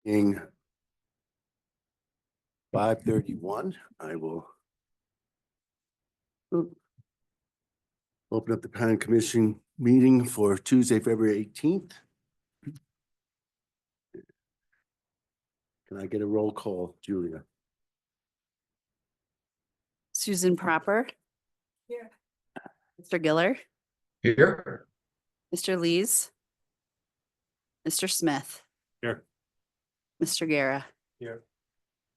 Being 5:31, I will open up the Planning Commission meeting for Tuesday, February 18th. Can I get a roll call, Julia? Susan Proper. Here. Mr. Giller. Here. Mr. Lees. Mr. Smith. Here. Mr. Guerra. Here.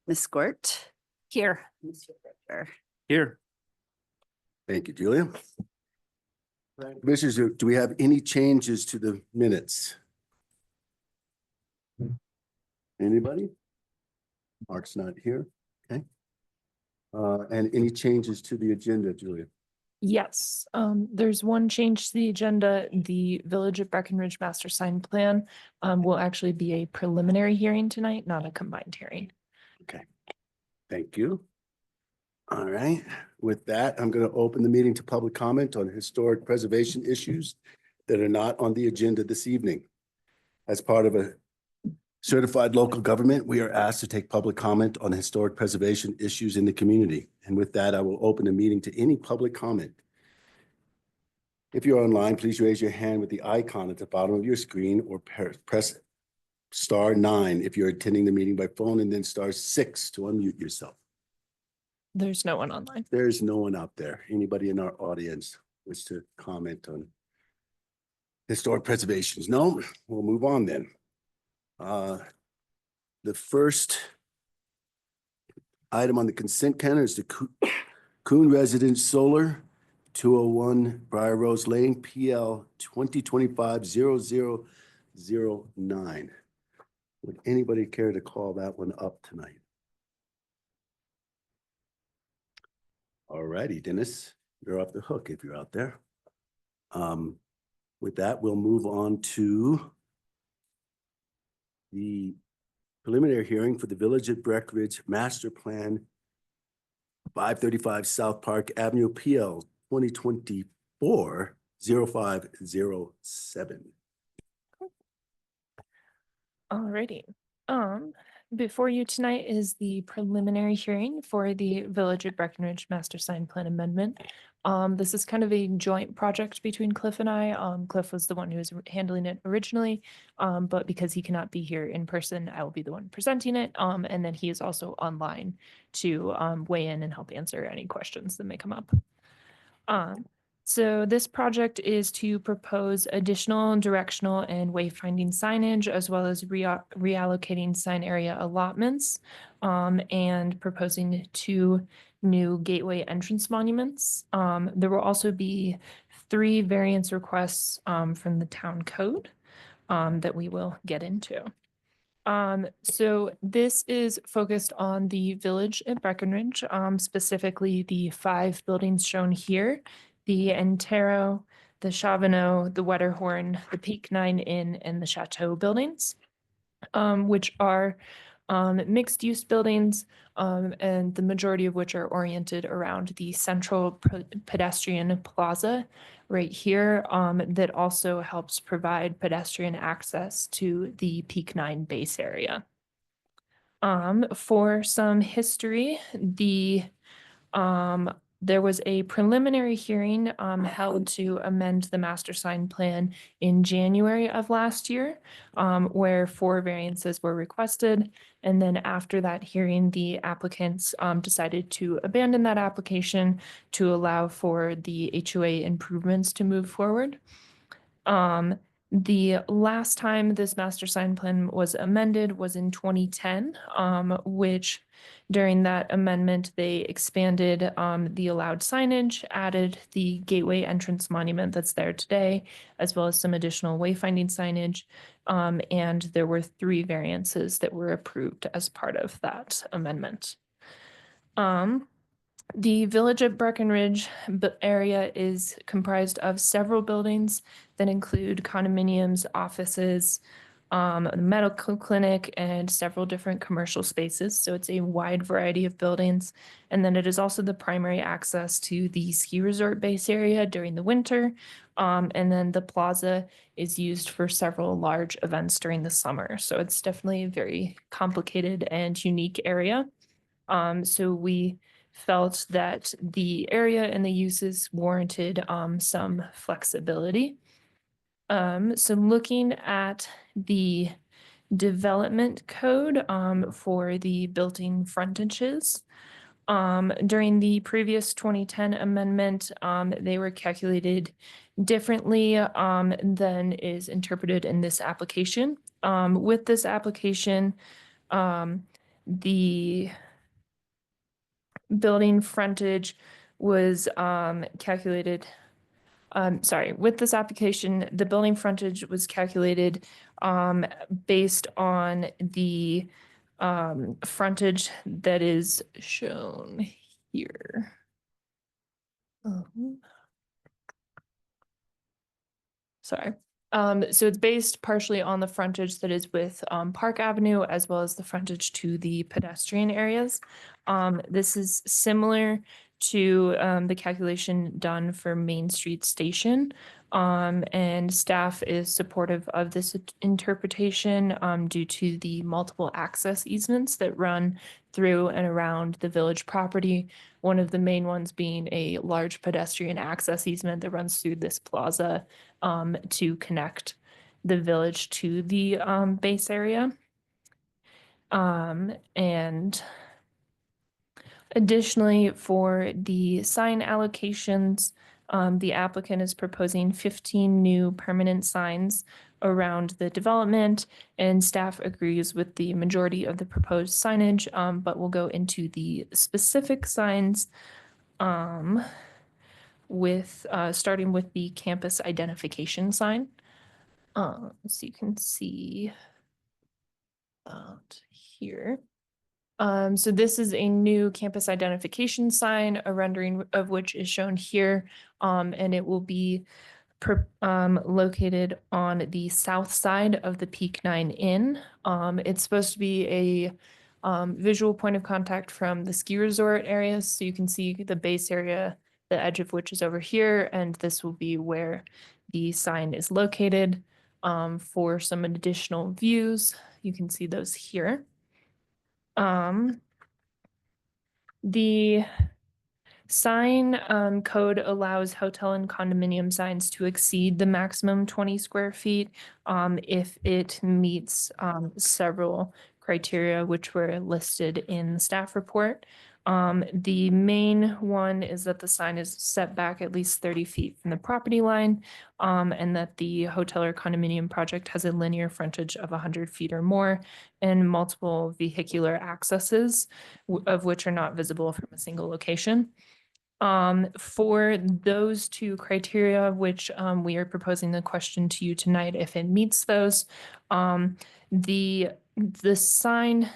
Ms. Gort. Here. Mr. Bridger. Here. Thank you, Julia. Commissioners, do we have any changes to the minutes? Anybody? Mark's not here. Okay. And any changes to the agenda, Julia? Yes, there's one change to the agenda. The Village of Breckenridge Master Sign Plan will actually be a preliminary hearing tonight, not a combined hearing. Okay. Thank you. All right. With that, I'm going to open the meeting to public comment on historic preservation issues that are not on the agenda this evening. As part of a certified local government, we are asked to take public comment on historic preservation issues in the community. And with that, I will open the meeting to any public comment. If you're online, please raise your hand with the icon at the bottom of your screen or press *9 if you're attending the meeting by phone, and then *6 to unmute yourself. There's no one online. There's no one out there. Anybody in our audience wish to comment on historic preservations? No? We'll move on then. The first item on the consent calendar is the Coon Residence Solar, 201 Briar Rose Lane, PL 2025-0009. Would anybody care to call that one up tonight? All righty, Dennis, you're off the hook if you're out there. With that, we'll move on to the preliminary hearing for the Village at Breckenridge Master Plan 535 South Park Avenue, PL 2024-0507. Alrighty. Before you tonight is the preliminary hearing for the Village of Breckenridge Master Sign Plan Amendment. This is kind of a joint project between Cliff and I. Cliff was the one who was handling it originally, but because he cannot be here in person, I will be the one presenting it. And then he is also online to weigh in and help answer any questions that may come up. So this project is to propose additional directional and wayfinding signage, as well as reallocating sign area allotments, and proposing 2 new gateway entrance monuments. There will also be 3 variance requests from the town code that we will get into. So this is focused on the Village at Breckenridge, specifically the 5 buildings shown here: the Antero, the Chavano, the Wetterhorn, the Peak 9 Inn, and the Chateau buildings, which are mixed-use buildings, and the majority of which are oriented around the central pedestrian plaza right here, that also helps provide pedestrian access to the Peak 9 base area. For some history, there was a preliminary hearing held to amend the master sign plan in January of last year, where 4 variances were requested. And then after that hearing, the applicants decided to abandon that application to allow for the HOA improvements to move forward. The last time this master sign plan was amended was in 2010, which during that amendment, they expanded the allowed signage, added the gateway entrance monument that's there today, as well as some additional wayfinding signage. And there were 3 variances that were approved as part of that amendment. The Village of Breckenridge area is comprised of several buildings that include condominiums, offices, a medical clinic, and several different commercial spaces. So it's a wide variety of buildings. And then it is also the primary access to the ski resort base area during the winter. And then the plaza is used for several large events during the summer. So it's definitely a very complicated and unique area. So we felt that the area and the uses warranted some flexibility. So looking at the development code for the building frontages. During the previous 2010 amendment, they were calculated differently than is interpreted in this application. With this application, the building frontage was calculated. Sorry, with this application, the building frontage was calculated based on the frontage that is shown here. Sorry. So it's based partially on the frontage that is with Park Avenue as well as the frontage to the pedestrian areas. This is similar to the calculation done for Main Street Station. And staff is supportive of this interpretation due to the multiple access easements that run through and around the village property. One of the main ones being a large pedestrian access easement that runs through this plaza to connect the village to the base area. And additionally, for the sign allocations, the applicant is proposing 15 new permanent signs around the development, and staff agrees with the majority of the proposed signage, but we'll go into the specific signs with starting with the campus identification sign. So you can see out here. So this is a new campus identification sign, a rendering of which is shown here, and it will be located on the south side of the Peak 9 Inn. It's supposed to be a visual point of contact from the ski resort areas, so you can see the base area, the edge of which is over here, and this will be where the sign is located. For some additional views, you can see those here. The sign code allows hotel and condominium signs to exceed the maximum 20 square feet if it meets several criteria which were listed in the staff report. The main one is that the sign is set back at least 30 feet from the property line, and that the hotel or condominium project has a linear frontage of 100 feet or more and multiple vehicular accesses, of which are not visible from a single location. For those two criteria, which we are proposing the question to you tonight, if it meets those, the sign,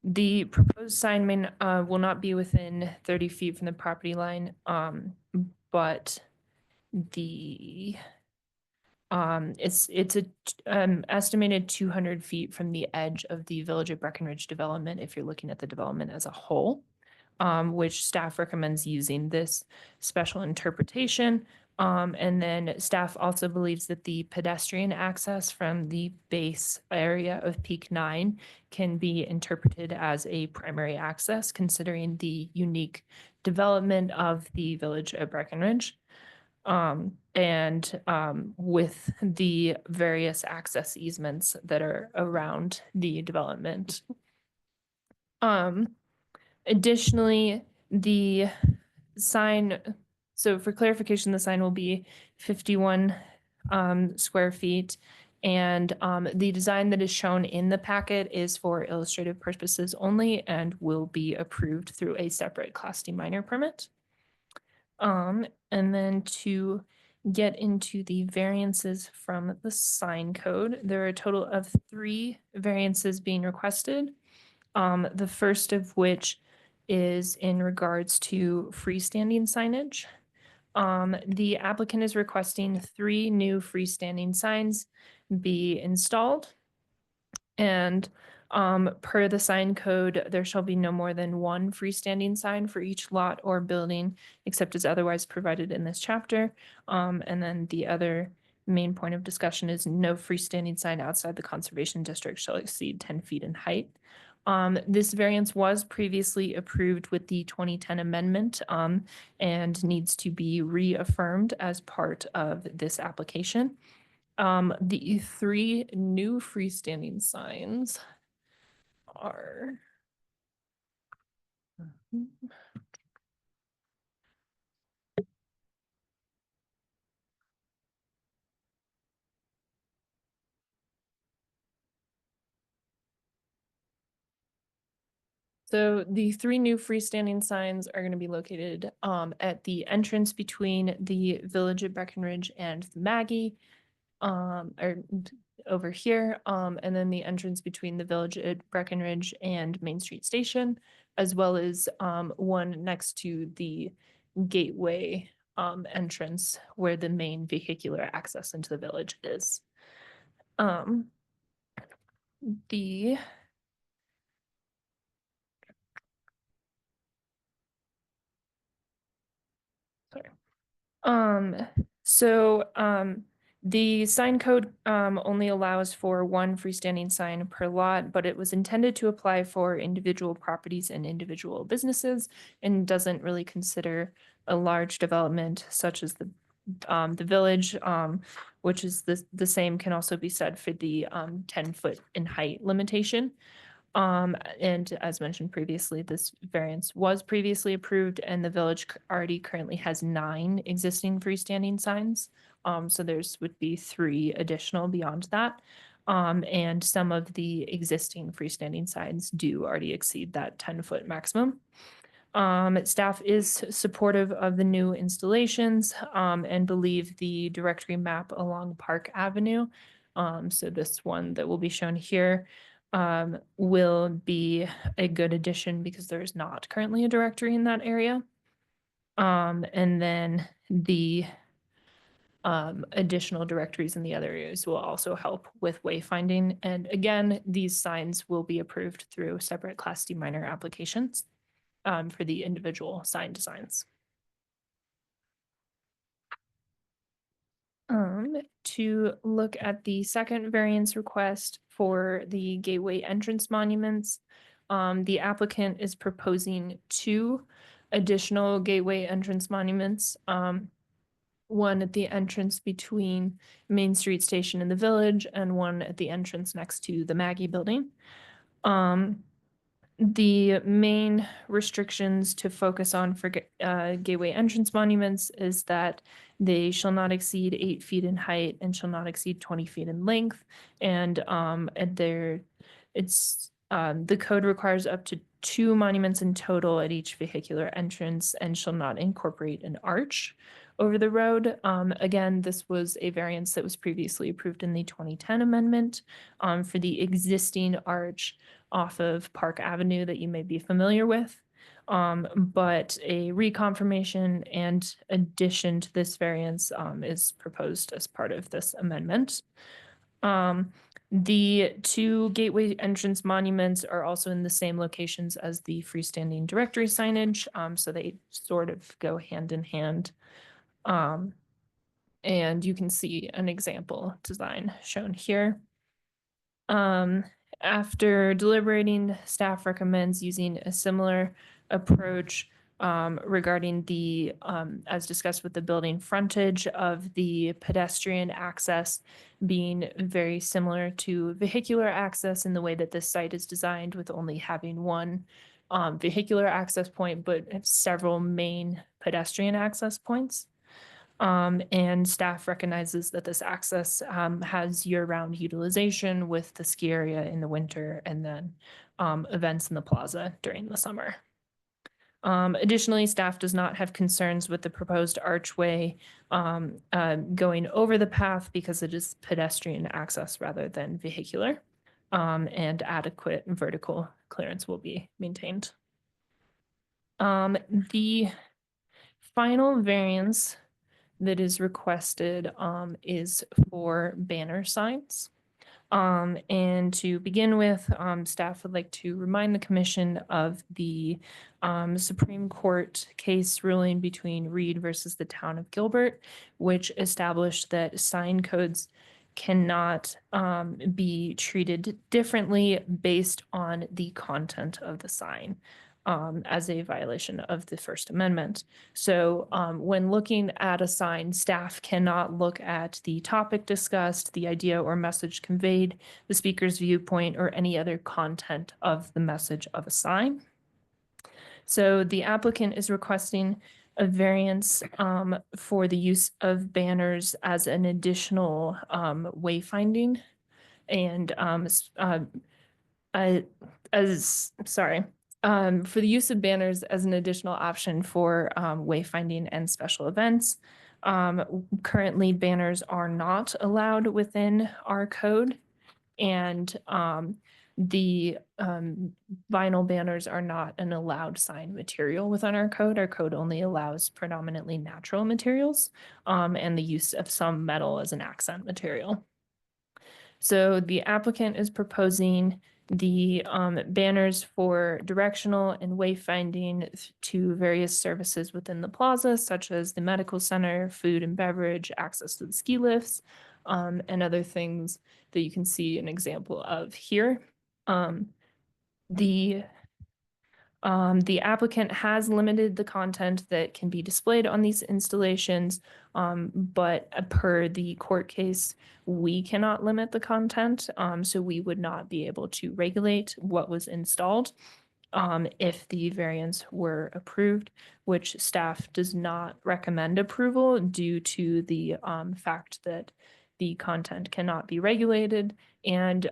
the proposed sign will not be within 30 feet from the property line, but the it's a estimated 200 feet from the edge of the Village of Breckenridge development if you're looking at the development as a whole, which staff recommends using this special interpretation. And then staff also believes that the pedestrian access from the base area of Peak 9 can be interpreted as a primary access, considering the unique development of the Village of Breckenridge. And with the various access easements that are around the development. Additionally, the sign, so for clarification, the sign will be 51 square feet. And the design that is shown in the packet is for illustrative purposes only and will be approved through a separate Class D minor permit. And then to get into the variances from the sign code, there are a total of 3 variances being requested. The first of which is in regards to freestanding signage. The applicant is requesting 3 new freestanding signs be installed. And per the sign code, there shall be no more than 1 freestanding sign for each lot or building, except as otherwise provided in this chapter. And then the other main point of discussion is no freestanding sign outside the conservation district shall exceed 10 feet in height. This variance was previously approved with the 2010 amendment and needs to be reaffirmed as part of this application. The 3 new freestanding signs are. So the 3 new freestanding signs are going to be located at the entrance between the Village at Breckenridge and the Maggie, or over here, and then the entrance between the Village at Breckenridge and Main Street Station, as well as one next to the gateway entrance where the main vehicular access into the village is. The sorry. The sign code only allows for 1 freestanding sign per lot, but it was intended to apply for individual properties and individual businesses and doesn't really consider a large development such as the village, which is the same can also be said for the 10-foot in height limitation. And as mentioned previously, this variance was previously approved and the village already currently has 9 existing freestanding signs. So there's would be 3 additional beyond that. And some of the existing freestanding signs do already exceed that 10-foot maximum. Staff is supportive of the new installations and believe the directory map along Park Avenue. So this one that will be shown here will be a good addition because there is not currently a directory in that area. And then the additional directories in the other areas will also help with wayfinding. And again, these signs will be approved through separate Class D minor applications for the individual sign designs. To look at the second variance request for the gateway entrance monuments, the applicant is proposing 2 additional gateway entrance monuments. One at the entrance between Main Street Station and the village, and one at the entrance next to the Maggie building. The main restrictions to focus on for gateway entrance monuments is that they shall not exceed 8 feet in height and shall not exceed 20 feet in length. And the code requires up to 2 monuments in total at each vehicular entrance and shall not incorporate an arch over the road. Again, this was a variance that was previously approved in the 2010 amendment for the existing arch off of Park Avenue that you may be familiar with. But a reconfirmation and addition to this variance is proposed as part of this amendment. The 2 gateway entrance monuments are also in the same locations as the freestanding directory signage, so they sort of go hand in hand. And you can see an example design shown here. After deliberating, staff recommends using a similar approach regarding the, as discussed with the building frontage of the pedestrian access being very similar to vehicular access in the way that this site is designed, with only having 1 vehicular access point, but several main pedestrian access points. And staff recognizes that this access has year-round utilization with the ski area in the winter and then events in the plaza during the summer. Additionally, staff does not have concerns with the proposed archway going over the path because it is pedestrian access rather than vehicular, and adequate vertical clearance will be maintained. The final variance that is requested is for banner signs. And to begin with, staff would like to remind the commission of the Supreme Court case ruling between Reed versus the town of Gilbert, which established that sign codes cannot be treated differently based on the content of the sign as a violation of the First Amendment. So when looking at a sign, staff cannot look at the topic discussed, the idea or message conveyed, the speaker's viewpoint, or any other content of the message of a sign. So the applicant is requesting a variance for the use of banners as an additional wayfinding and for the use of banners as an additional option for wayfinding and special events. Currently, banners are not allowed within our code, and the vinyl banners are not an allowed sign material within our code. Our code only allows predominantly natural materials and the use of some metal as an accent material. So the applicant is proposing the banners for directional and wayfinding to various services within the plaza, such as the medical center, food and beverage, access to the ski lifts, and other things that you can see an example of here. The applicant has limited the content that can be displayed on these installations, but per the court case, we cannot limit the content, so we would not be able to regulate what was installed if the variance were approved, which staff does not recommend approval due to the fact that the content cannot be regulated. And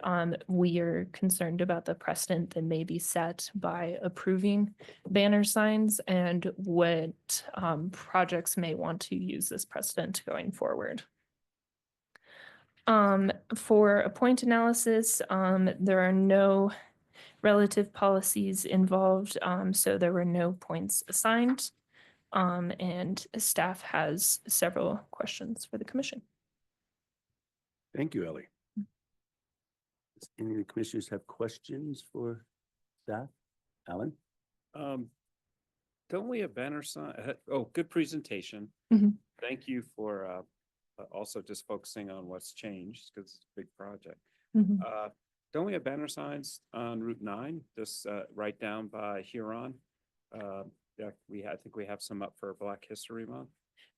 we are concerned about the precedent that may be set by approving banner signs and what projects may want to use this precedent going forward. For a point analysis, there are no relative policies involved, so there were no points assigned. And staff has several questions for the commission. Thank you, Ellie. Does any of the commissioners have questions for staff? Alan? Don't we have banner sign? Oh, good presentation. Mhm. Thank you for also just focusing on what's changed because it's a big project. Mhm. Don't we have banner signs on Route 9, just right down by Huron? Yeah, I think we have some up for Black History Month.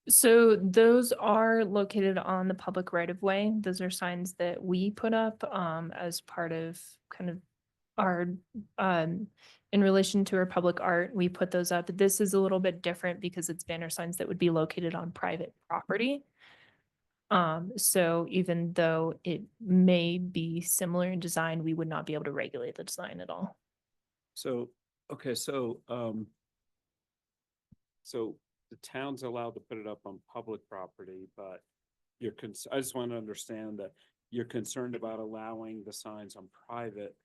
So those are located on the public right of way. Those are signs that we put up as part of kind of our in relation to our public art. We put those up. This is a little bit different because it's banner signs that would be located on private property. So even though it may be similar in design, we would not be able to regulate the design at all. So, okay, so the town's allowed to put it up on public property, but I just want to understand that you're concerned about allowing the signs on private.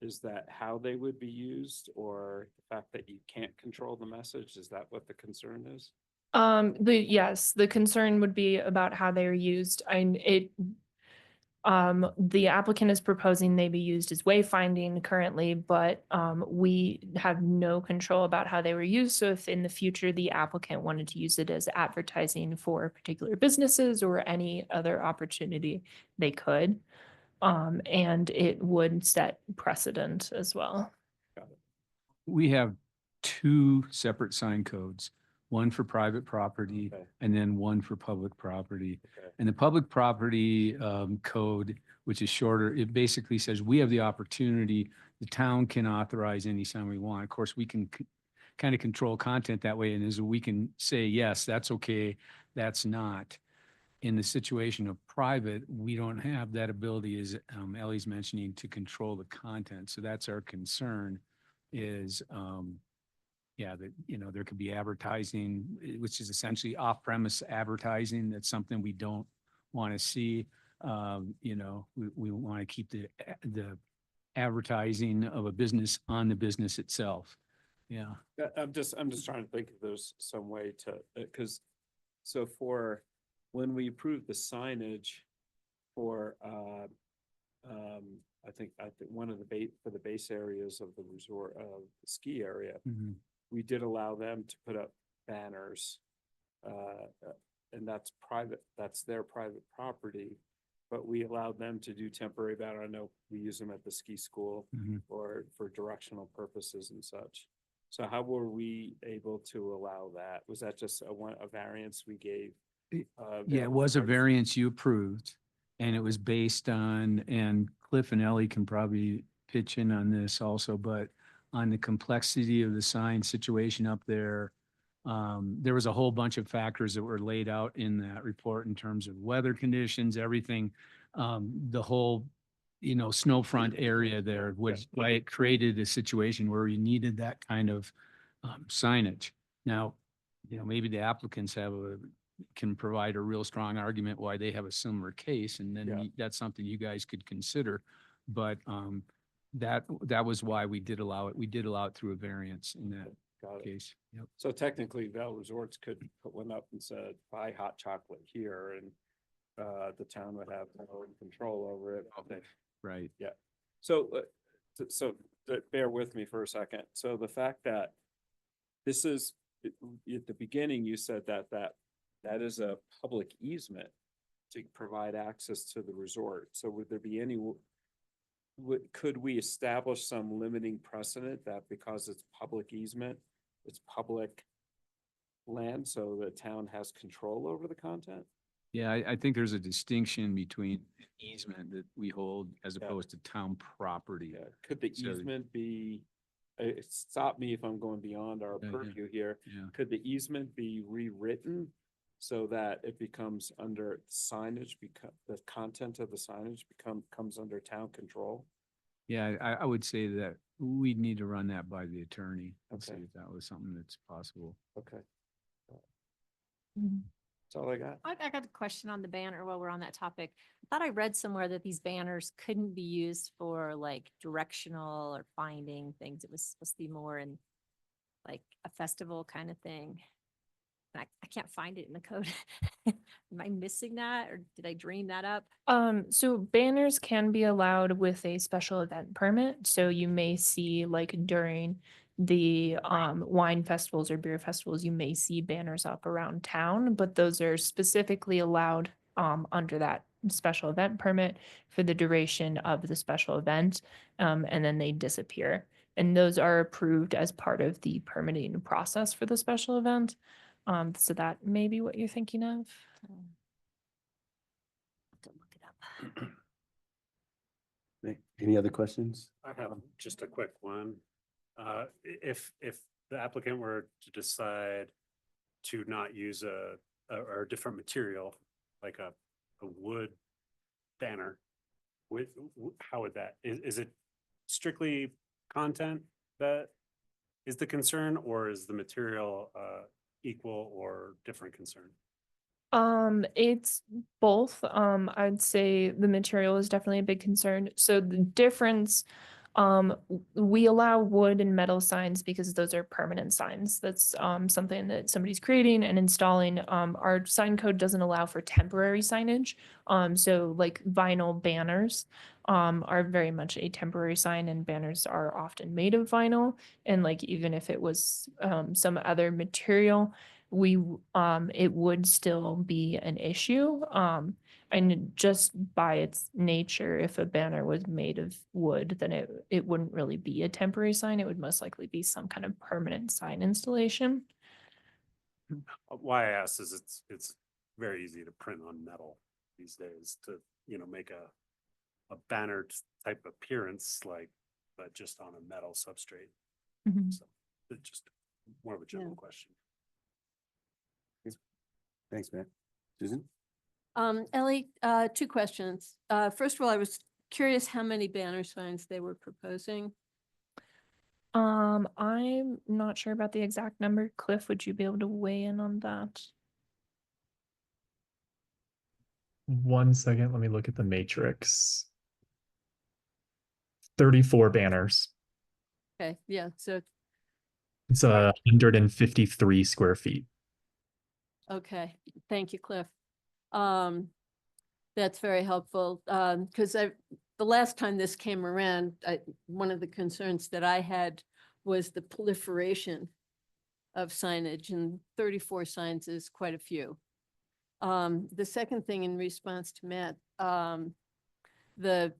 Is that how they would be used, or the fact that you can't control the message? Is that what the concern is? Yes, the concern would be about how they are used. The applicant is proposing they be used as wayfinding currently, but we have no control about how they were used. So if in the future the applicant wanted to use it as advertising for particular businesses or any other opportunity, they could. And it would set precedent as well. We have two separate sign codes, one for private property Okay. and then one for public property. Okay. And the public property code, which is shorter, it basically says we have the opportunity, the town can authorize any sign we want. Of course, we can kind of control content that way, and as we can say, yes, that's okay, that's not. In the situation of private, we don't have that ability, as Ellie's mentioning, to control the content. So that's our concern is, that, there could be advertising, which is essentially off-premise advertising. That's something we don't want to see. We want to keep the advertising of a business on the business itself. Yeah. I'm just trying to think if there's some way to, because, so for, when we approve the signage for, I think one of the for the base areas of the resort, the ski area, Mhm. we did allow them to put up banners. And that's private, that's their private property, but we allowed them to do temporary banner. I know we use them at the ski school Mhm. or for directional purposes and such. So how were we able to allow that? Was that just a variance we gave? Yeah, it was a variance you approved, and it was based on, and Cliff and Ellie can probably pitch in on this also, but on the complexity of the sign situation up there. There was a whole bunch of factors that were laid out in that report in terms of weather conditions, everything. The whole, snow front area there was why it created a situation where you needed that kind of signage. Now, maybe the applicants can provide a real strong argument why they have a similar case, and then Yeah. that's something you guys could consider. But that was why we did allow it. We did allow it through a variance in that Got it. case. Yep. So technically, Vail Resorts could put one up and said, buy hot chocolate here, and the town would have no control over it. Right. So, bear with me for a second. So the fact that this is, at the beginning, you said that is a public easement to provide access to the resort. So would there be any, could we establish some limiting precedent that because it's public easement, it's public land, so the town has control over the content? Yeah, I think there's a distinction between easement that we hold as Yeah. opposed to town property. Yeah, could the So- easement be, stop me if I'm going beyond our Yeah, yeah. purview here. Yeah. Could the easement be rewritten so that it becomes under signage, the content of the signage comes under town control? Yeah, I would say that we'd need to run that by the attorney and see Okay. if that was something that's possible. Okay, Mhm. that's all I got. I got a question on the banner while we're on that topic. I thought I read somewhere that these banners couldn't be used for like directional or finding things. It was supposed to be more in like a festival kind of thing. And I can't find it in the code. Am I missing that or did I dream that up? So banners can be allowed with a special event permit. So you may see like during the wine festivals or beer festivals, you may see banners up around town, but those are specifically allowed under that special event permit for the duration of the special event. And then they disappear. And those are approved as part of the permitting process for the special event. So that may be what you're thinking of. Have to look it up. Any other questions? I have just a quick one. If the applicant were to decide to not use or a different material, like a wood banner, how would that, is it strictly content that is the concern, or is the material equal or different concern? It's both. I'd say the material is definitely a big concern. So the difference, we allow wood and metal signs because those are permanent signs. That's something that somebody's creating and installing. Our sign code doesn't allow for temporary signage. So like vinyl banners are very much a temporary sign, and banners are often made of vinyl. And like even if it was some other material, it would still be an issue. And just by its nature, if a banner was made of wood, then it wouldn't really be a temporary sign. It would most likely be some kind of permanent sign installation. Why I asked is it's very easy to print on metal these days to, make a banner type appearance but just on a metal substrate. Mhm. So it's just more of a general question. Thanks, Matt. Susan? Ellie, two questions. First of all, I was curious how many banner signs they were proposing. I'm not sure about the exact number. Cliff, would you be able to weigh in on that? 1 second, let me look at the matrix. 34 banners. Okay, yeah, so It's 153 square feet. Okay, thank you, Cliff. That's very helpful, because the last time this came around, one of the concerns that I had was the proliferation of signage, and 34 signs is quite a few. The second thing in response to Matt, the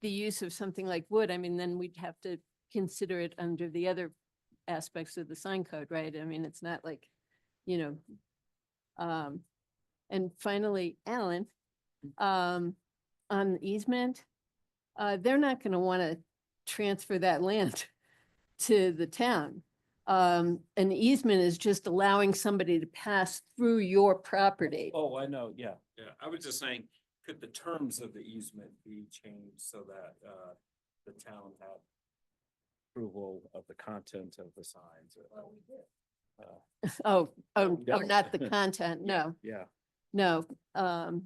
use of something like wood, I mean, then we'd have to consider it under the other aspects of the sign code, right? I mean, it's not like, you know, and finally, Alan, on the easement, they're not gonna wanna transfer that land to the town. An easement is just allowing somebody to pass through your property. Oh, I know, yeah, yeah. I was just saying, could the terms of the easement be changed so that, the town had approval of the content of the signs? Well, we did. Oh, Yeah. not the content, no. Yeah, No,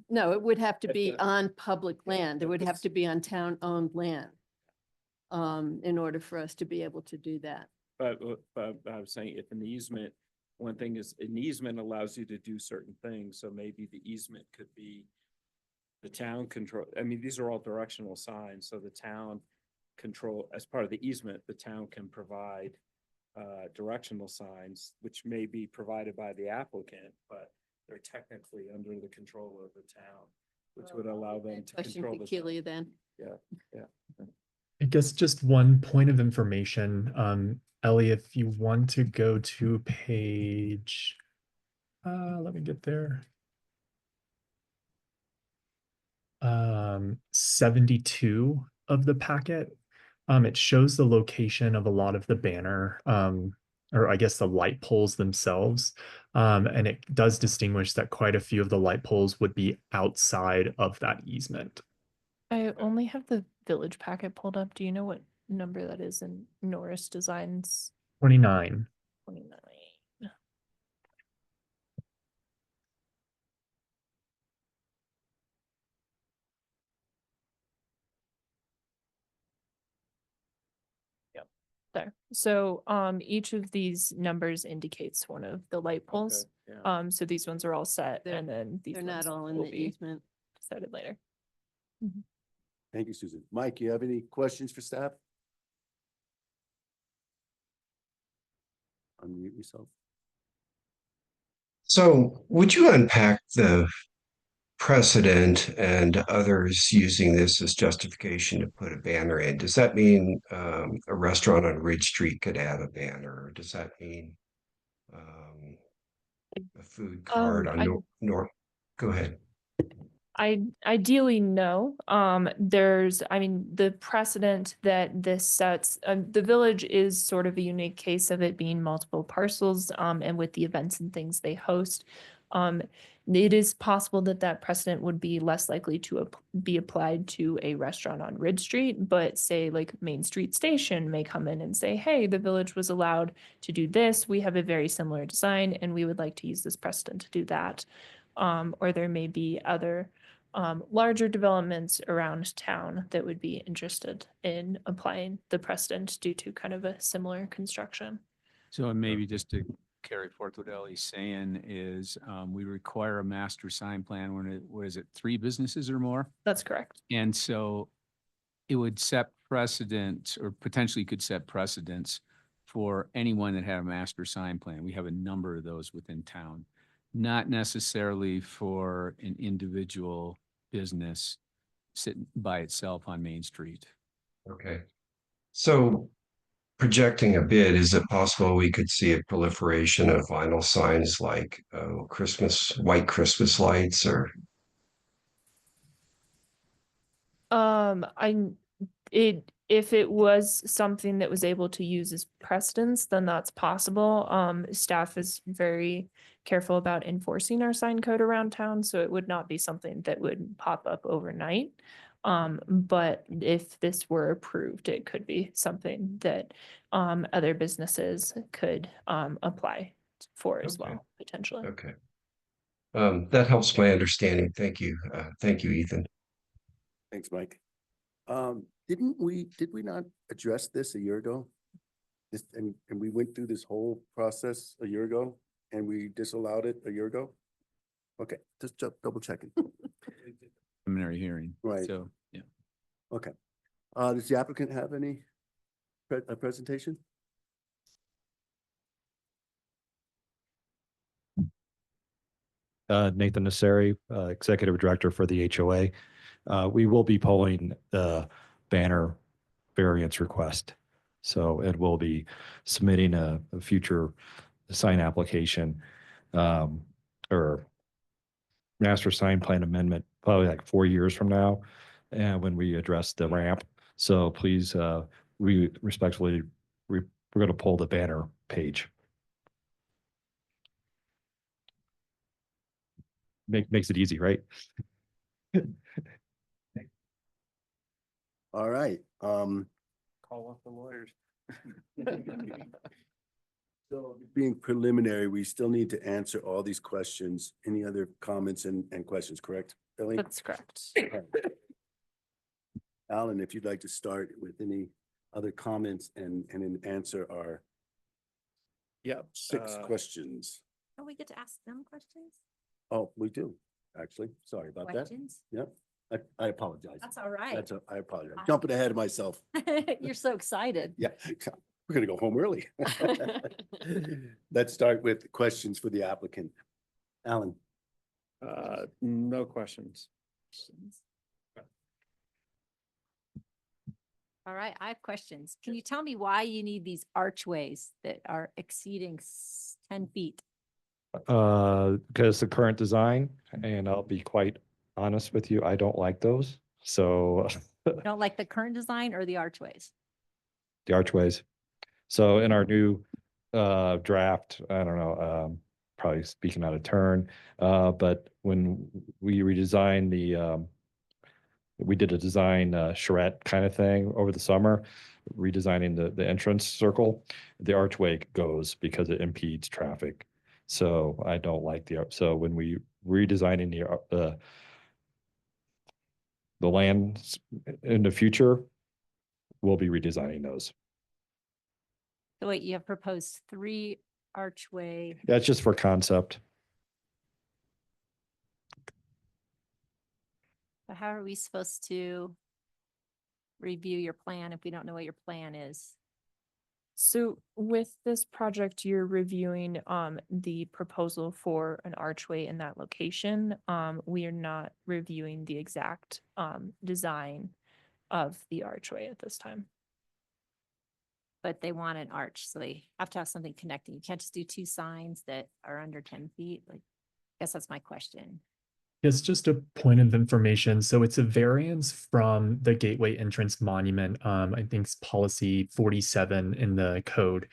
no, it would have to At be the- on public land. It at would have this- to be on town-owned land. In order for us to be able to do that. but I was saying if an easement, one thing is an easement allows you to do certain things, so maybe the easement could be the town control, I mean, these are all directional signs, so the town control, as part of the easement, the town can provide directional signs, which may be provided by the applicant, but they're technically under the control of the town, which would allow them to Question control for the. Keely then. I guess just one point of information, Ellie, if you want to go to page, let me get there. 72 of the packet. It shows the location of a lot of the banner, or I guess the light poles themselves. And it does distinguish that quite a few of the light poles would be outside of that easement. I only have the village packet pulled up. Do you know what number that is in Norris Designs 29. 29? Yep, there. So each of these numbers indicates one of the light poles. Okay, yeah. So these ones are all set They're- and then these They're not ones all in will the be easement. decided later. Thank you, Susan. Mike, you have any questions for staff? Unmute yourself. So would you unpack the precedent and others using this as justification to put a banner in? Does that mean a restaurant on Ridge Street could have a banner? Or does that mean a food cart on North? Go ahead. Ideally, no. I mean, the precedent that this sets, the village is sort of a unique case of it being multiple parcels, and with the events and things they host. It is possible that that precedent would be less likely to be applied to a restaurant on Ridge Street, but say like Main Street Station may come in and say, hey, the village was allowed to do this. We have a very similar design and we would like to use this precedent to do that. Or there may be other larger developments around town that would be interested in applying the precedent due to kind of a similar construction. So maybe just to carry forth what Ellie's saying is we require a master sign plan when what is it, 3 businesses or more? That's correct. And so it would set precedent or potentially could set precedents for anyone that had a master sign plan. We have a number of those within town, not necessarily for an individual business sitting by itself on Main Street. Okay. So projecting a bit, is it possible we could see a proliferation of vinyl signs like white Christmas lights or? If it was something that was able to use as precedence, then that's possible. Staff is very careful about enforcing our sign code around town, so it would not be something that would pop up overnight. But if this were approved, it could be something that other businesses could apply for as Okay. well, potentially. Okay. That helps my understanding. Thank you. Thank you, Ethan. Thanks, Mike. Did we not address this a year ago? This, and we went through this whole process a year ago and we disallowed it a year ago? Okay, just double checking. Preliminary hearing. Right. So, yeah. Okay. Does the applicant have any a presentation? Nathan Nasseri, Executive Director for the HOA. We will be pulling the banner variance request. So it will be submitting a future sign application or master sign plan amendment, probably like 4 years from now, and when we address the ramp. So please, we respectfully, we're going to pull the banner page. Makes it easy, right? All right, Call up the lawyers. so being preliminary, we still need to answer all these questions. Any other comments and questions, correct? Ellie? That's correct. Alan, if you'd like to start with any other comments and an answer our Yep. 6 questions. Don't we get to ask them questions? Oh, we do, actually. Sorry about that. Questions? Yep, I apologize. That's all right. I apologize. Jumping ahead of myself. You're so excited. Yeah, we're gonna go home early. Let's start with questions for the applicant. Alan, No questions. All right, I have questions. Can you tell me why you need these archways that are exceeding 10 feet? Because the current design, and I'll be quite honest with you, I don't like those. So You don't like the current design or the archways? the archways. So in our new draft, I don't know, probably speaking out of turn, but when we redesigned we did a design charrette kind of thing over the summer, redesigning the entrance circle. The archway goes because it impedes traffic. So I don't like so when we redesigning the lands in the future, we'll be redesigning those. So wait, you have proposed 3 archway. That's just for concept. But how are we supposed to review your plan if we don't know what your plan is? So with this project, you're reviewing the proposal for an archway in that location. We are not reviewing the exact design of the archway at this time. But they want an arch, so they have to have something connecting. You can't just do 2 signs that are under 10 feet. Like, I guess that's my question. It's just a point of information. So it's a variance from the gateway entrance monument. I think it's policy 47 in the code.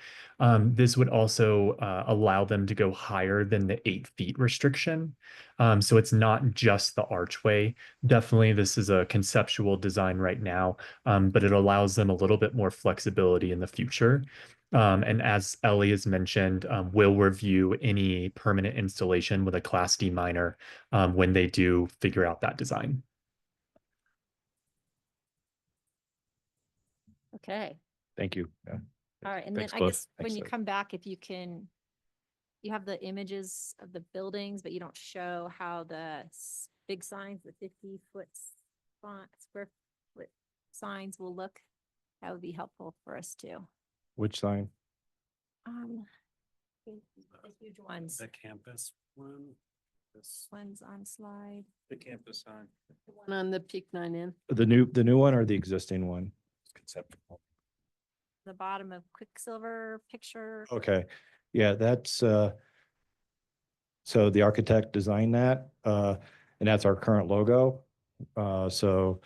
This would also allow them to go higher than the 8 feet restriction. So it's not just the archway. Definitely, this is a conceptual design right now, but it allows them a little bit more flexibility in the future. And as Ellie has mentioned, we'll review any permanent installation with a Class D minor when they do figure out that design. Okay, Thank you. Yeah. all right. And then Thanks, I Cliff. guess Thanks, when you Doug. come back, if you can, you have the images of the buildings, but you don't show how the big signs, the 50-foot square foot signs will look. That would be helpful for us too. Which sign? The huge ones, The campus one, this, ones on slide. The campus sign. The one on the Peak 9 Inn. The new one or the existing one? conceptual. The bottom of Quicksilver picture. Okay, yeah, that's so the architect designed that, and that's our current logo. So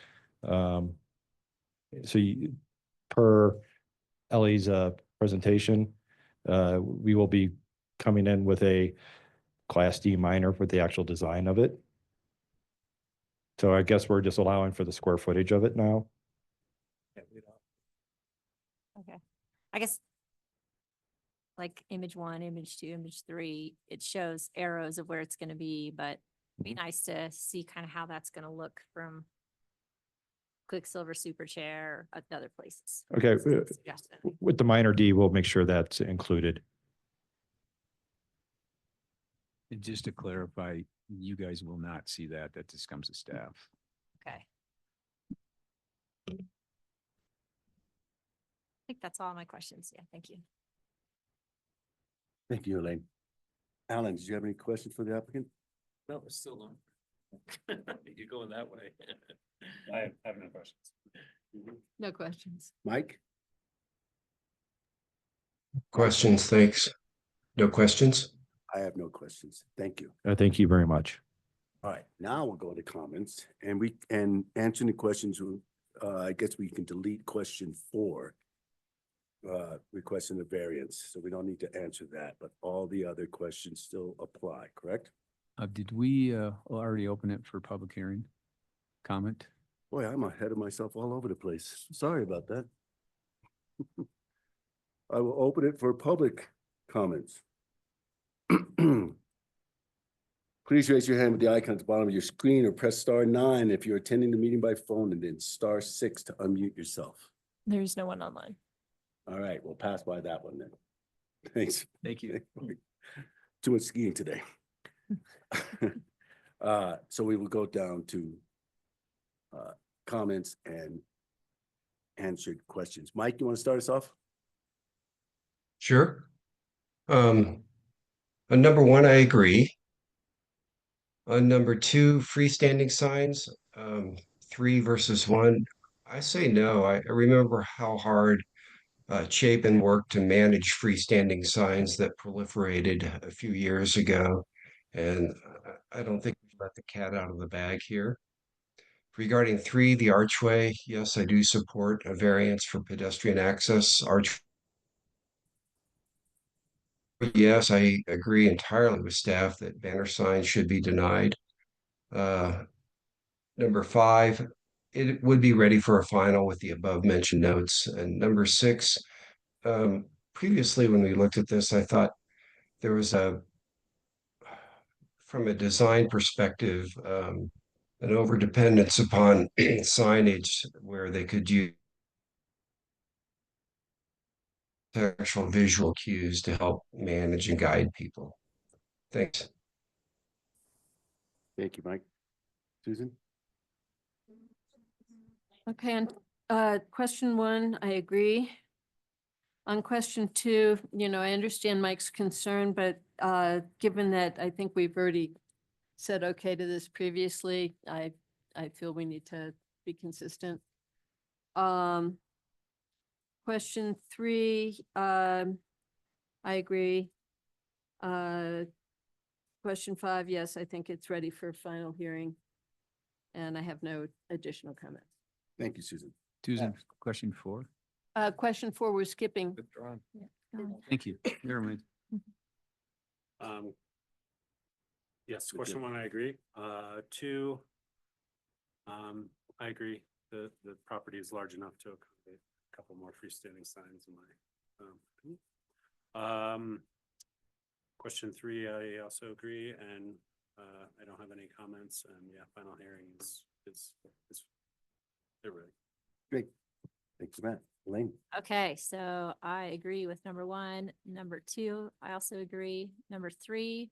per Ellie's presentation, we will be coming in with a Class D minor for the actual design of it. So I guess we're just allowing for the square footage of it now. Okay, I guess like image 1, image 2, image 3, it shows arrows of where it's going to be, but it'd be nice to see kind of how that's going to look from Quicksilver Super Chair, other places. Okay, Suggested. with the minor D, we'll make sure that's included. And just to clarify, you guys will not see that. That just comes to staff. Okay. I think that's all my questions. Yeah, thank you. Thank you, Elaine. Alan, did you have any questions for the applicant? No, it's still on. You're going that way. I have no questions. No questions. Mike? Questions, thanks. No questions? I have no questions. Thank you. Thank you very much. All right, now we'll go to comments and answering the questions. I guess we can delete question 4. Requesting a variance, so we don't need to answer that, but all the other questions still apply, correct? Did we already open it for public hearing? Comment? Boy, I'm ahead of myself all over the place. Sorry about that. I will open it for public comments. Please raise your hand with the icon at the bottom of your screen or press *9 if you're attending the meeting by phone, and then *6 to unmute yourself. There's no one online. All right, we'll pass by that one then. Thanks. Thank you. Too much skiing today. So we will go down to comments and answered questions. Mike, you want to start us off? Sure. On number 1, I agree. On number 2, freestanding signs, 3 versus 1, I say no. I remember how hard Chapin worked to manage freestanding signs that proliferated a few years ago. And I don't think we let the cat out of the bag here. Regarding 3, the archway, yes, I do support a variance for pedestrian access. Yes, I agree entirely with staff that banner signs should be denied. Number 5, it would be ready for a final with the above mentioned notes. And number 6, previously when we looked at this, I thought there was from a design perspective, an overdependence upon signage where they could use actual visual cues to help manage and guide people. Thanks. Thank you, Mike. Susan? Okay, on question 1, I agree. On question 2, I understand Mike's concern, but given that I think we've already said okay to this previously, I feel we need to be consistent. Question 3, I agree. Question 5, yes, I think it's ready for final hearing. And I have no additional comments. Thank you, Susan. Susan, question 4. Question 4, we're skipping. Withdrawn. Thank you. Never mind. Yes, Good question deal. 1, I agree. 2, I agree. The property is large enough to accommodate a couple more freestanding signs in my opinion. Question 3, I also agree, and I don't have any comments, and yeah, final hearing is they're ready. Great. Thanks, Matt. Elaine? Okay, so I agree with number 1. Number 2, I also agree. Number 3,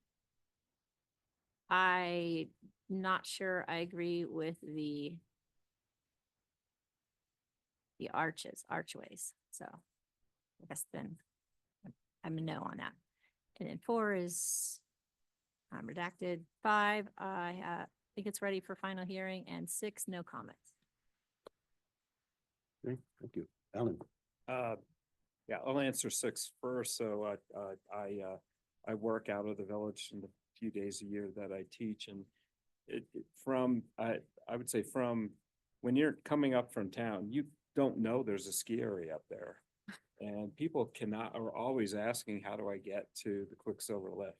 I'm not sure I agree with the archways. So I guess then I'm a no on that. And then 4 is redacted. 5, I think it's ready for final hearing, and 6, no comments. Okay, thank you. Alan? Yeah, I'll answer 6 first. So I work out of the village in the few days a year that I teach, and I would say from when you're coming up from town, you don't know there's a ski area up there, and people are always asking, how do I get to the Quicksilver lift?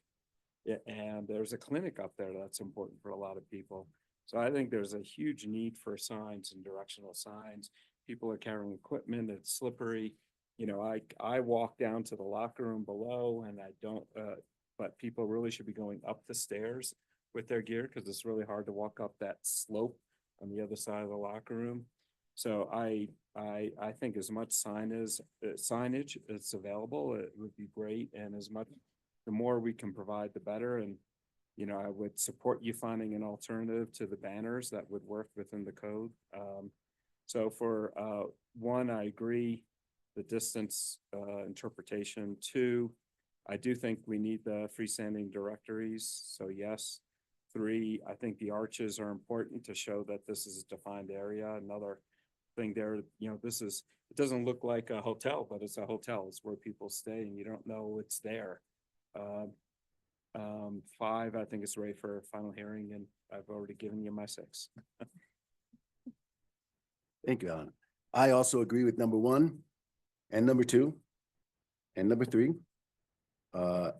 Yeah, and there's a clinic up there that's important for a lot of people. So I think there's a huge need for signs and directional signs. People are carrying equipment, it's slippery. I walk down to the locker room below, and I don't, but people really should be going up the stairs with their gear, because it's really hard to walk up that slope on the other side of the locker room. So I think as much signage that's available, it would be great, and as much, the more we can provide, the better, and you know, I would support you finding an alternative to the banners that would work within the code. So for one, I agree, the distance interpretation. Two, I do think we need the freestanding directories, so yes. Three, I think the arches are important to show that this is a defined area. Another thing there, you know, it doesn't look like a hotel, but it's a hotel. It's where people stay and you don't know it's there. Five, I think it's ready for a final hearing, and I've already given you my 6. Thank you, Alan. I also agree with number 1 and number 2 and number 3. I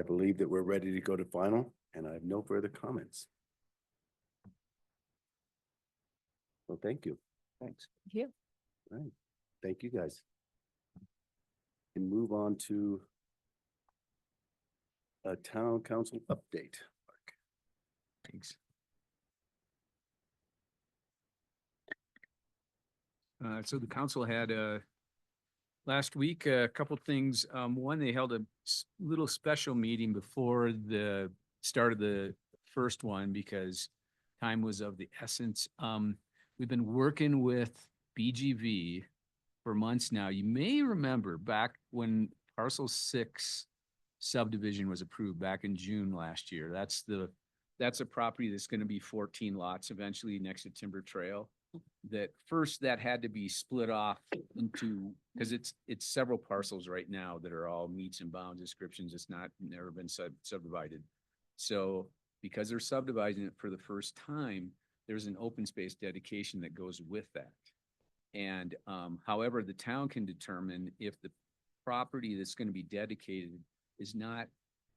believe that we're ready to go to final, and I have no further comments. Well, thank you. Thanks. Thank you. Right. Thank you, guys. And move on to a town council update. Thanks. So the council had last week a couple things. One, they held a little special meeting before the start of the first one because time was of the essence. We've been working with BGV for months now. You may remember back when Parcel 6 subdivision was approved back in June last year. That's a property that's going to be 14 lots eventually next to Timber Trail. That first that had to be split off into, because it's several parcels right now that are all meets and bounds descriptions. It's never been subdivided. So because they're subdividing it for the first time, there's an open space dedication that goes with that. And however, the town can determine if the property that's going to be dedicated is not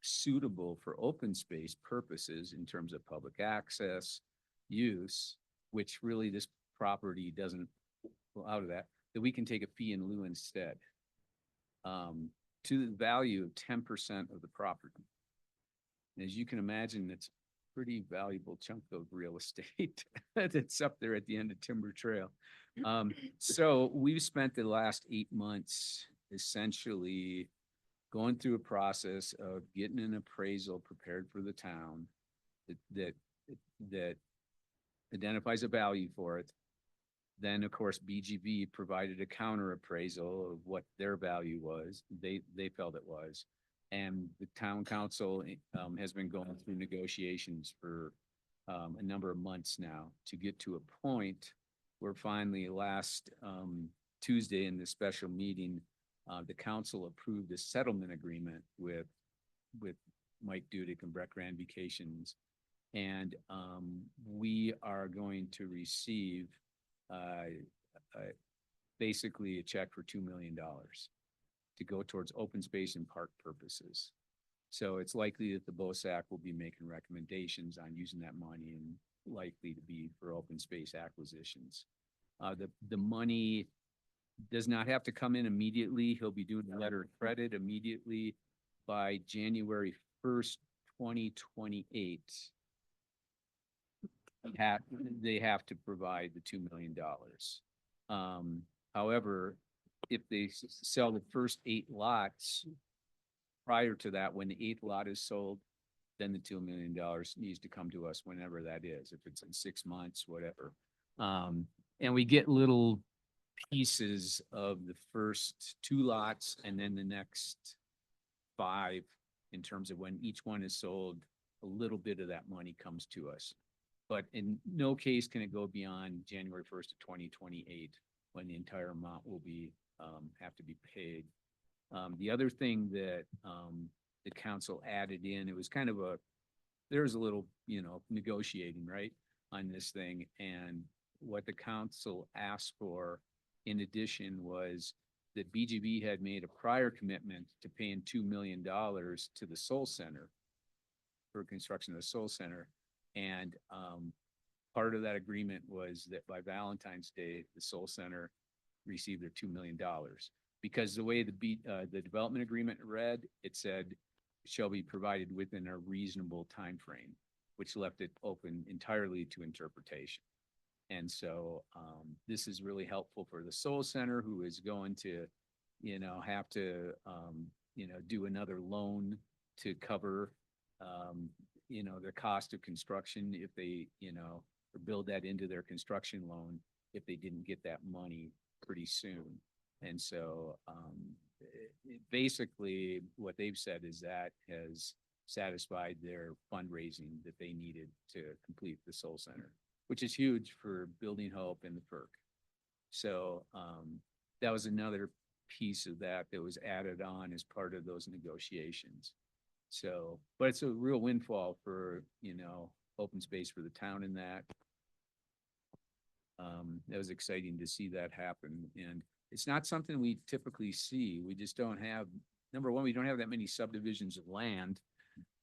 suitable for open space purposes in terms of public access use, which really this property doesn't go out of that we can take a fee in lieu instead, to the value of 10% of the property. And as you can imagine, it's a pretty valuable chunk of real estate that's up there at the end of Timber Trail. So we've spent the last 8 months essentially going through a process of getting an appraisal prepared for the town that identifies a value for it. Then, of course, BGV provided a counter appraisal of what their value was. They felt it was. And the town council has been going through negotiations for a number of months now to get to a point where finally last Tuesday in the special meeting, the council approved a settlement agreement with Mike Dudick and Brett Grand Vacations. And we are going to receive basically a check for $2 million to go towards open space and park purposes. So it's likely that the BOSAC will be making recommendations on using that money and likely to be for open space acquisitions. The money does not have to come in immediately. He'll be doing a letter of credit immediately by January 1st, 2028. They have to provide the $2 million. However, if they sell the first 8 lots prior to that, when the 8th lot is sold, then the $2 million needs to come to us whenever that is, if it's in 6 months, whatever. And we get little pieces of the first 2 lots and then the next 5 in terms of when each one is sold, a little bit of that money comes to us. But in no case can it go beyond January 1st of 2028 when the entire amount will be have to be paid. The other thing that the council added in, it was kind of there was a little, negotiating, right, on this thing. And what the council asked for in addition was that BGV had made a prior commitment to paying $2 million to the Soul Center for construction of the Soul Center. And part of that agreement was that by Valentine's Day, the Soul Center received their $2 million. Because the way the development agreement read, it said it shall be provided within a reasonable time frame, which left it open entirely to interpretation. And so this is really helpful for the Soul Center, who is going to, have to, do another loan to cover, the cost of construction if they, or build that into their construction loan if they didn't get that money pretty soon. And so basically what they've said is that has satisfied their fundraising that they needed to complete the Soul Center, which is huge for Building Hope and the FERC. So that was another piece of that was added on as part of those negotiations. So, but it's a real windfall for, open space for the town in that. That was exciting to see that happen. And it's not something we typically see. We just don't have, number one, we don't have that many subdivisions of land.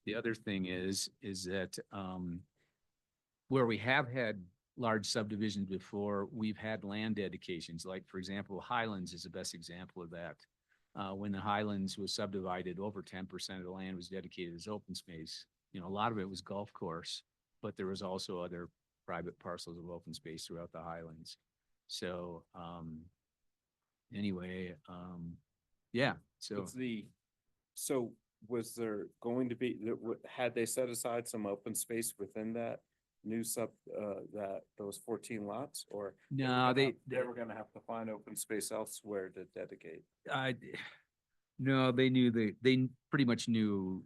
The other thing is that where we have had large subdivisions before, we've had land dedications. Like, for example, Highlands is the best example of that. When the Highlands was subdivided, over 10% of the land was dedicated as open space. A lot of it was golf course, but there was also other private parcels of open space throughout the Highlands. So anyway, yeah, so. So was there going to be, had they set aside some open space within that new those 14 lots, or? No, they were gonna have to find open space elsewhere to dedicate? No, they they pretty much knew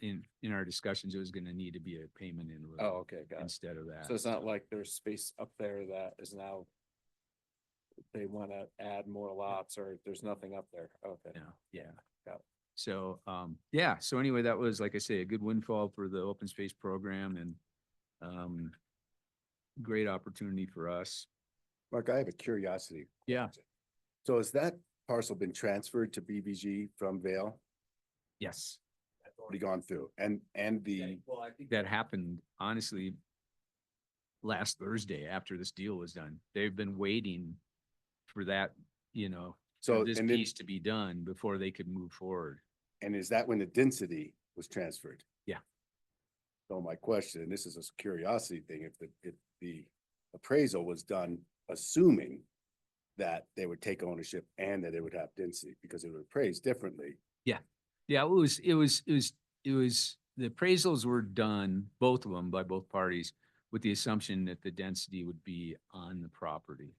in our discussions, it was gonna need to be a payment in lieu. Oh, okay, got it. Instead of that. So it's not like there's space up there that is now, they want to add more lots, or there's nothing up there. Okay. No, yeah. Got it. So, yeah, so anyway, that was, like I say, a good windfall for the open space program and great opportunity for us. Mark, I have a curiosity. Yeah. So has that parcel been transferred to BVG from Vale? Yes. That's already gone through, and the, Well, I think that happened, honestly, last Thursday after this deal was done. They've been waiting for that, so, for this and then, piece to be done before they could move forward. and is that when the density was transferred? Yeah. So my question, and this is a curiosity thing, if the appraisal was done assuming that they would take ownership and that it would have density, because it would appraise differently. Yeah, it was, the appraisals were done, both of them by both parties, with the assumption that the density would be on the property.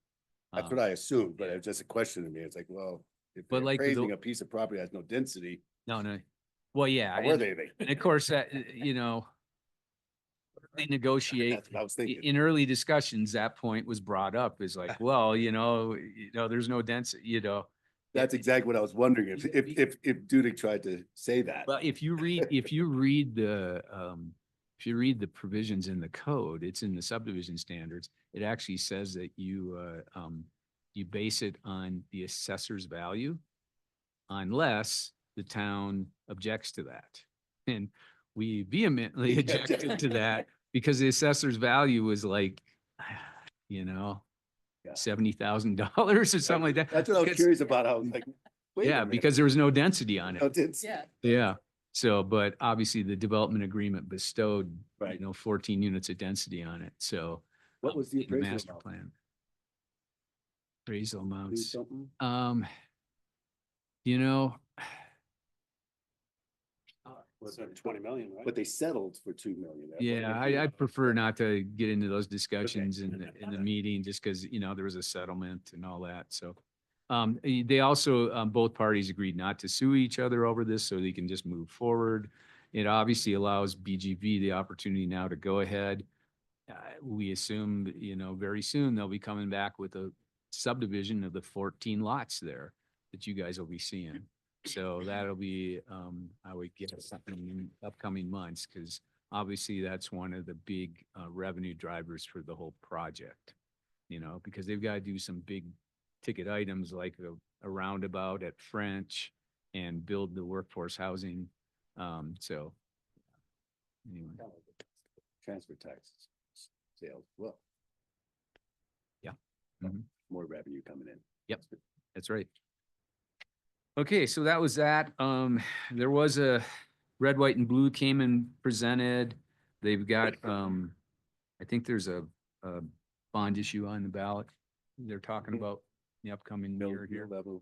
That's what I assumed, but it was just a question to me. It's like, well, if But they're like the- appraising a piece of property that has no density, No, well, yeah. how were and- they? And of course, that, they negotiate. That's what I was thinking. In early discussions, that point was brought up is like, well, there's no density, That's exactly what I was wondering, if Dudek tried to say that. Well, if you read the provisions in the code, it's in the subdivision standards. It actually says that you base it on the assessor's value unless the town objects to that. And we vehemently objected to that because the assessor's value was like, $70,000 or something like that. That's what I was Because- curious about. I was like, wait a Yeah, minute. because there was no density on No it. density. Yeah. Yeah. So, but obviously the development agreement bestowed, Right. 14 units of density on it. So. What was the in appraisal master amount? plan? Appraisal Do amounts, something? you know, Was it 20 million, right? But they settled for 2 million. That's what yeah, I I prefer not to get into those discussions in the meeting just because, there was a settlement and all that. So. They also, both parties agreed not to sue each other over this so they can just move forward. It obviously allows BGV the opportunity now to go ahead. We assume, very soon they'll be coming back with a subdivision of the 14 lots there that you guys will be seeing. So that'll be, I would guess, something in upcoming months, because obviously that's one of the big revenue drivers for the whole project. Because they've got to do some big ticket items like a roundabout at French and build the workforce housing. So. Anyway. Transfer taxes, sales, well. Yeah. Mhm. More revenue coming in. Yep, that's right. Okay, so that was that. There was a red, white, and blue came and presented. They've got, I think there's a bond issue on the ballot. They're talking about the upcoming No, year no here level.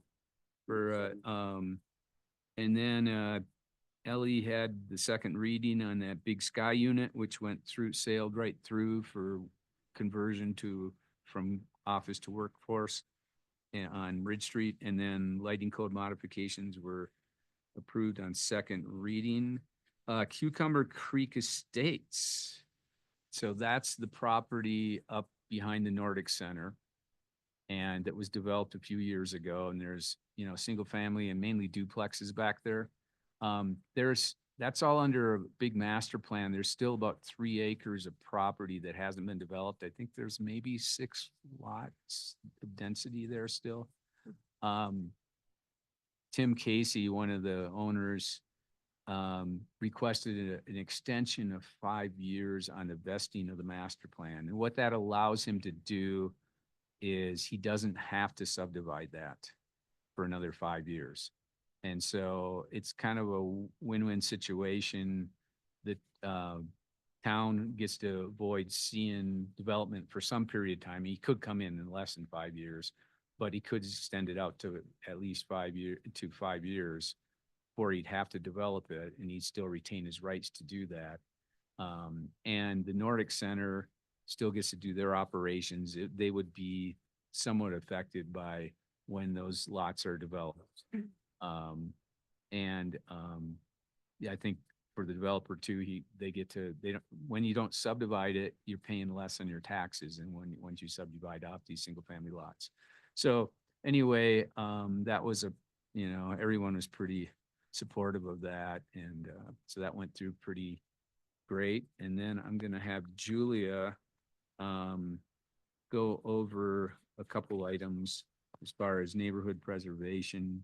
for, and then, Ellie had the second reading on that Big Sky unit, which sailed right through for conversion from office to workforce on Ridge Street, and then lighting code modifications were approved on second reading. Cucumber Creek Estates. So that's the property up behind the Nordic Center. And it was developed a few years ago, and there's, single family and mainly duplexes back there. That's all under a big master plan. There's still about 3 acres of property that hasn't been developed. I think there's maybe 6 lots of density there still. Tim Casey, one of the owners, requested an extension of 5 years on the vesting of the master plan. And what that allows him to do is he doesn't have to subdivide that for another 5 years. And so it's kind of a win-win situation. The town gets to avoid seeing development for some period of time. He could come in less than 5 years, but he could extend it out to at least 5 years before he'd have to develop it, and he'd still retain his rights to do that. And the Nordic Center still gets to do their operations. They would be somewhat affected by when those lots are developed. Yeah, I think for the developer too, when you don't subdivide it, you're paying less on your taxes. And once you subdivide off these single family lots. So anyway, that was everyone was pretty supportive of that. And so that went through pretty great. And then I'm going to have Julia go over a couple items as far as neighborhood preservation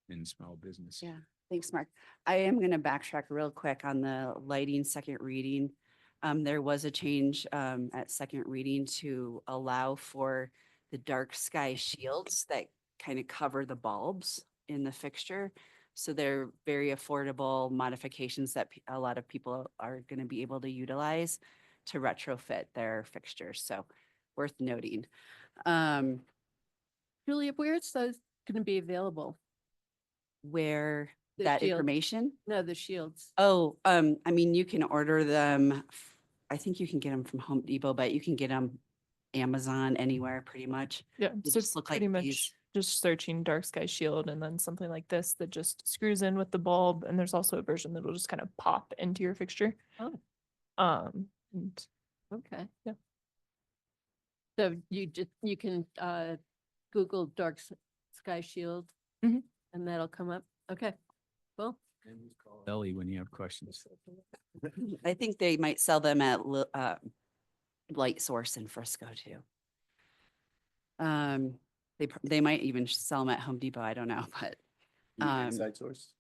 and small business. Yeah, thanks, Mark. I am going to backtrack real quick on the lighting second reading. There was a change at second reading to allow for the dark sky shields that kind of cover the bulbs in the fixture. So they're very affordable modifications that a lot of people are going to be able to utilize to retrofit their fixtures. So worth noting. Julia, where's those going to be available? Where The that shield- information? No, the shields. Oh, I mean, you can order them. I think you can get them from Home Depot, but you can get them Amazon, anywhere pretty much. Yeah, They so just look like pretty much these. just searching dark sky shield and then something like this that just screws in with the bulb. And there's also a version that will just kind of pop into your fixture. Oh. And Okay. Yeah. So you can Google sky shield Mhm. and that'll come up. Okay, cool. Ellie, when you have questions. I think they might sell them at Light Source in Frisco too. They might even sell them at Home Depot. I don't know, but Inside source?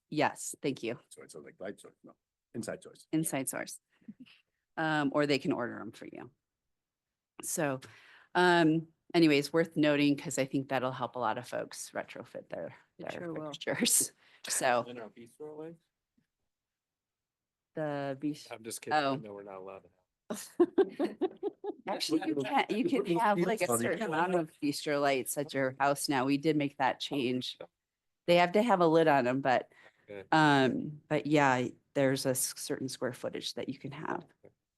yes, thank you. Source, like light source, no, inside source. Inside Source. Or they can order them for you. So, anyways, worth noting because I think that'll help a lot of folks retrofit their sure will. fixtures. So In our bistro way? the beast. I'm just kidding. I Oh. know we're not allowed to have. Actually, you Put can those have like shields a on your certain door. amount of bistro lights at your house now. We did make that change. They have to have a lid on them, but yeah, there's a certain square footage that you can have.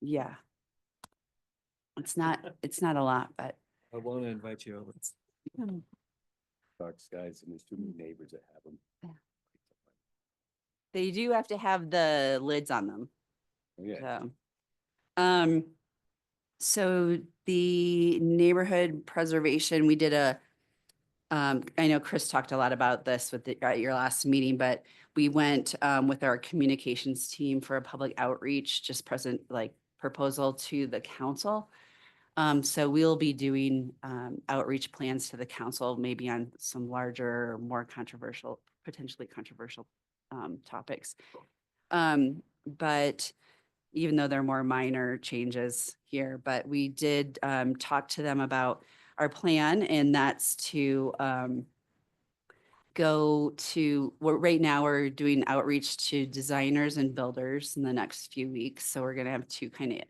Yeah. It's not a lot, but I want to invite you over. Dark skies, and there's too many neighbors that have them. they do have to have the lids on them. Yeah. So the neighborhood preservation, we did I know Chris talked a lot about this at your last meeting, but we went with our communications team for a public outreach, just proposal to the council. So we'll be doing outreach plans to the council, maybe on some larger, more potentially controversial topics. But even though they're more minor changes here, but we did talk to them about our plan, and that's to right now we're doing outreach to designers and builders in the next few weeks. So we're going to have 2 kind of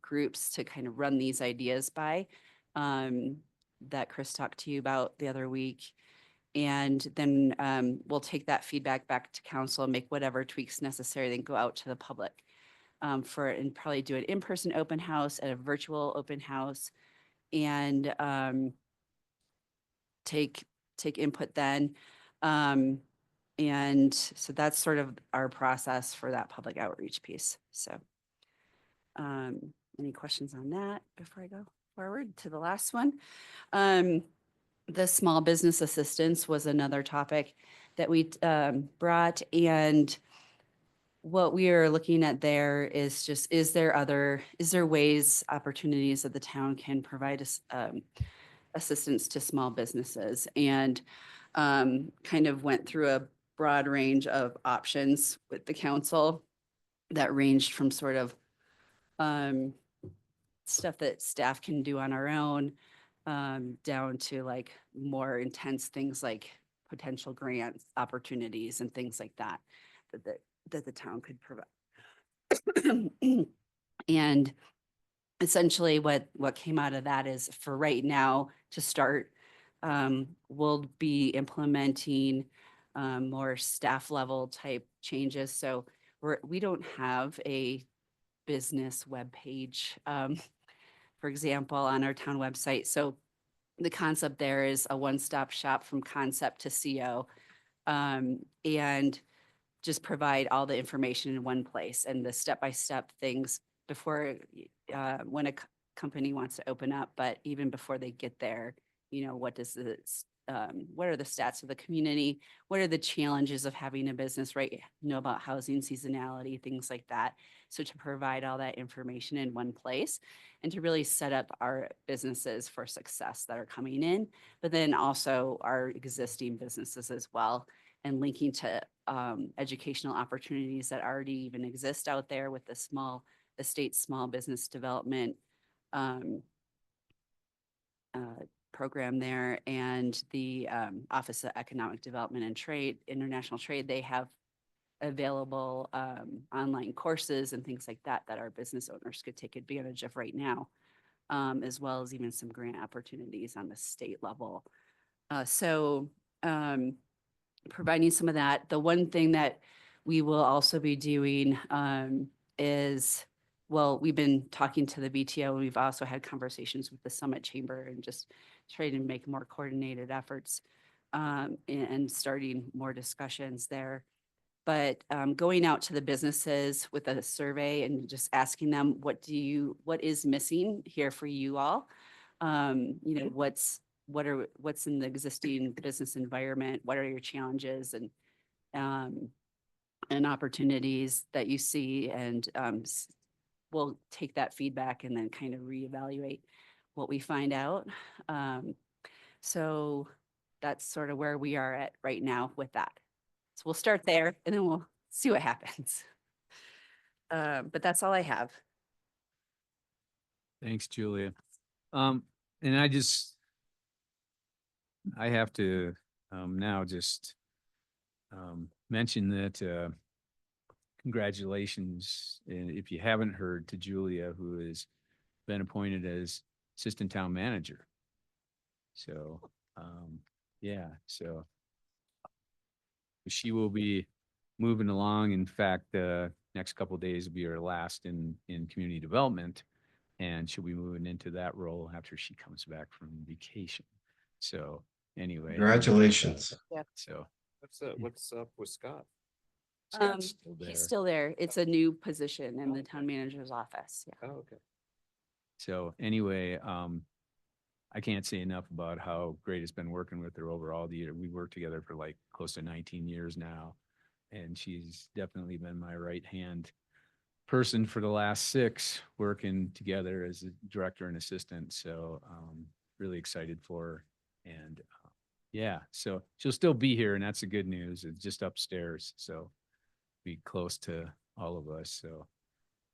groups to kind of run these ideas by that Chris talked to you about the other week. And then we'll take that feedback back to council and make whatever tweaks necessary, then go out to the public and probably do an in-person open house and a virtual open house, and take input then. And so that's sort of our process for that public outreach piece. So any questions on that before I go forward to the last one? The small business assistance was another topic that we brought, and what we are looking at there is just, is there ways, opportunities that the town can provide us assistance to small businesses, and kind of went through a broad range of options with the council that ranged from sort of stuff that staff can do on our own, down to like more intense things like potential grants, opportunities, and things like that, that the town could provide. And essentially what came out of that is, for right now, to start, we'll be implementing more staff level type changes. So we don't have a business webpage, for example, on our town website. So the concept there is a one-stop shop from concept to CO, and just provide all the information in one place and the step-by-step things before, when a company wants to open up, but even before they get there, what are the stats of the community? What are the challenges of having a business, right? About housing seasonality, things like that. So to provide all that information in one place and to really set up our businesses for success that are coming in, but then also our existing businesses as well, and linking to educational opportunities that already even exist out there with the state small business development program there, and the Office of Economic Development and Trade, International Trade. They have available online courses and things like that that our business owners could take advantage of right now, as well as even some grant opportunities on the state level. So providing some of that. The one thing that we will also be doing is, well, we've been talking to the BTO, and we've also had conversations with the Summit Chamber, and just trying to make more coordinated efforts and starting more discussions there. But going out to the businesses with a survey and just asking them, what is missing here for you all? What's in the existing business environment? What are your challenges and opportunities that you see? And we'll take that feedback and then kind of reevaluate what we find out. So that's sort of where we are at right now with that. So we'll start there and then we'll see what happens. But that's all I have. Thanks, Julia. And I have to now just mention that congratulations, if you haven't heard, to Julia, who has been appointed as Assistant Town Manager. So, yeah, so she will be moving along. In fact, next couple of days will be her last in community development, and she'll be moving into that role after she comes back from vacation. So anyway. Congratulations. Yeah. So What's up with Scott? Scott's still there. He's still there. It's a new position in the town manager's office. Yeah. Oh, okay. So anyway, I can't say enough about how great it's been working with her overall. We worked together for like close to 19 years now, and she's definitely been my right-hand person for the last 6, working together as a director and assistant. So really excited for her. And yeah, so she'll still be here, and that's the good news. It's just upstairs, so be close to all of us. So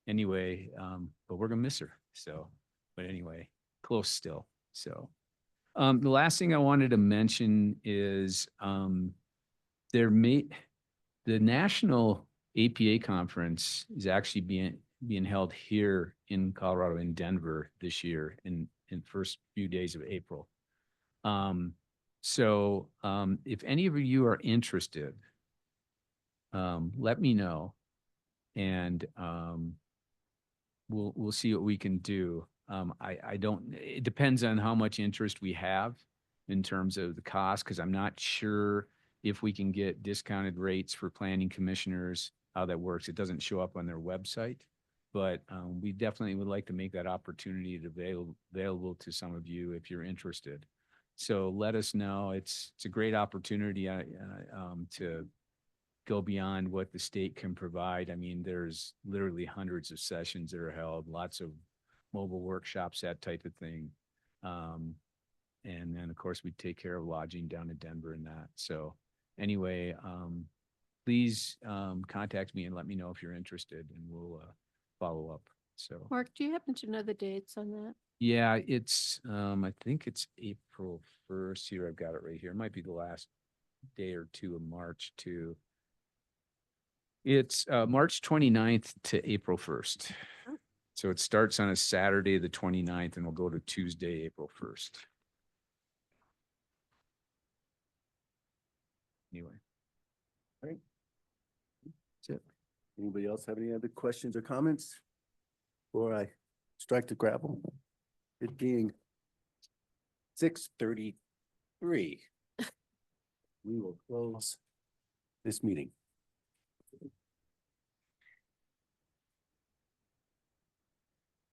anyway, but we're gonna miss her. So, but anyway, close still. So the last thing I wanted to mention is the National APA Conference is actually being held here in Colorado, in Denver this year in first few days of April. So if any of you are interested, let me know. And we'll see what we can do. I don't, it depends on how much interest we have in terms of the cost, because I'm not sure if we can get discounted rates for planning commissioners, how that works. It doesn't show up on their website, but we definitely would like to make that opportunity available to some of you if you're interested. So let us know. It's a great opportunity to go beyond what the state can provide. I mean, there's literally hundreds of sessions that are held, lots of mobile workshops, that type of thing. And then, of course, we take care of lodging down in Denver and that. So anyway, please contact me and let me know if you're interested, and we'll follow up. So, Mark, do you happen to know the dates on that? yeah, it's, I think it's April 1st here. I've got it right here. It might be the last day or two of March too. It's March 29th to April 1st. So it starts on a Saturday, the 29th, and will go to Tuesday, April 1st. Anyway. All right. That's it. Anybody else have any other questions or comments? Before I strike the gravel? It being 6:33. We will close this meeting.